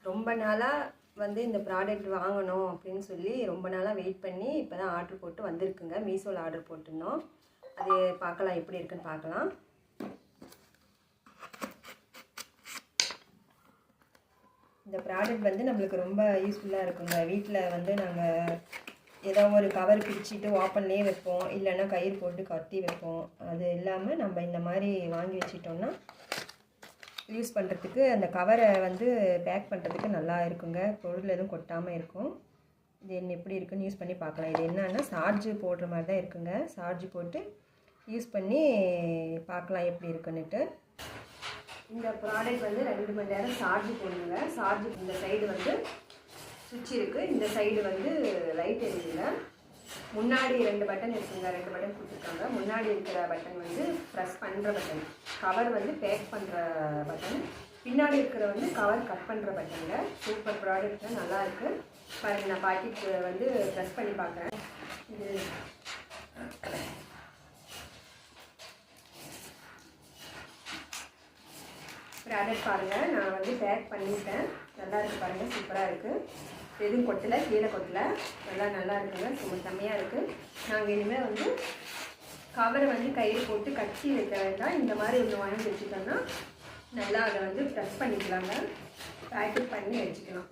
ரொம்ப நாளாக வந்து இந்த ப்ராடக்ட் வாங்கணும் அப்படின்னு சொல்லி ரொம்ப நாளாக வெயிட் பண்ணி இப்போ தான் ஆர்டர் போட்டு வந்திருக்குங்க. மீஷோவில் ஆர்டர் போட்டிருந்தோம். அது பார்க்கலாம், எப்படி இருக்குன்னு பார்க்கலாம். இந்த ப்ராடக்ட் வந்து நம்மளுக்கு ரொம்ப யூஸ்ஃபுல்லாக இருக்குங்க. வீட்டில் வந்து நாங்கள் ஏதோ ஒரு கவர் பிரிச்சுட்டு ஓப்பன்லேயே வைப்போம், இல்லைன்னா கயிறு போட்டு கட்டி வைப்போம். அது இல்லாமல் நம்ம இந்த மாதிரி வாங்கி வச்சிட்டோம்னா யூஸ் பண்ணுறதுக்கு, அந்த கவரை வந்து பேக் பண்ணுறதுக்கு நல்லா இருக்குங்க. பொருள் எதுவும் கொட்டாமல் இருக்கும். இது என்ன எப்படி இருக்குன்னு யூஸ் பண்ணி பார்க்கலாம். இது என்னன்னா சார்ஜ் போடுற மாதிரி தான் இருக்குங்க. சார்ஜ் போட்டு யூஸ் பண்ணி பார்க்கலாம் எப்படி இருக்குன்னுட்டு. இந்த ப்ராடக்ட் வந்து 2 மணி நேரம் சார்ஜ் போடுங்க. சார்ஜ் இந்த சைடு வந்து சுவிட்ச் இருக்குது, இந்த சைடு வந்து லைட் எரியுதுங்க. முன்னாடி 2 பட்டன் இருக்குங்க, 2 பட்டன் கொடுத்துருக்காங்க. முன்னாடி இருக்கிற பட்டன் வந்து ப்ரெஸ் பண்ணுற பட்டன், கவர் வந்து பேக் பண்ணுற பட்டன். பின்னாடி இருக்கிற வந்து கவர் கட் பண்ணுற பட்டனுங்க. சூப்பர் ப்ராடக்ட், நல்லா இருக்குது பாருங்கள். நான் பாக்கெட் வந்து ப்ரெஸ் பண்ணி பார்க்குறேன். இது ப்ராடக்ட் பாருங்கள், நான் வந்து பேக் பண்ணிவிட்டேன். நல்லா இருக்குது பாருங்கள், சூப்பராக இருக்குது. எதுவும் கொட்டலை, கீழே கொட்டலை, நல்லா இருக்குங்க. ரொம்ப செம்மையாக இருக்குது. நாங்கள் இனிமேல் வந்து கவரை வந்து கயிறு போட்டு கட்டி வைக்க வேண்டாம், இந்த மாதிரி ஒன்று வாங்கி வச்சுட்டோம்னா நல்லா அதை வந்து ப்ரெஸ் பண்ணிக்கலாங்க, பேக்கெட் பண்ணி வச்சுக்கலாம்.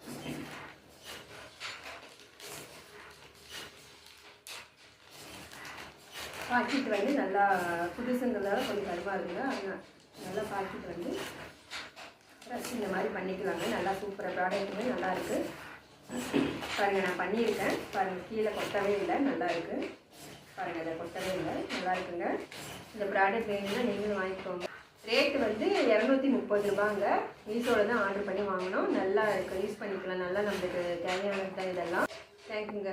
பாக்கெட் வந்து நல்லா புதுசுங்கிறதால கொஞ்சம் கருவாக இருக்குங்க. அதனால் நல்லா பாக்கெட் வந்து ப்ரெஸ் இந்த மாதிரி பண்ணிக்கலாங்க. நல்லா சூப்பராக ப்ராடக்ட்டுமே நல்லா இருக்குது பாருங்கள். நான் பண்ணியிருக்கேன் பாருங்கள், கீழே கொட்டவே இல்லை, நல்லா இருக்குது பாருங்கள். அதை கொட்டவே இல்லை, நல்லா இருக்குங்க. இந்த ப்ராடக்ட் வேணும்னா நீங்களும் வாங்கிக்கோங்க. ரேட்டு வந்து 230 ரூபாங்க. மீஷோவில் தான் ஆர்டர் பண்ணி வாங்கினோம். நல்லா இருக்குது, யூஸ் பண்ணிக்கலாம். நல்லா நம்மளுக்கு தேவையானது தான் இதெல்லாம். தேங்க்யூங்க.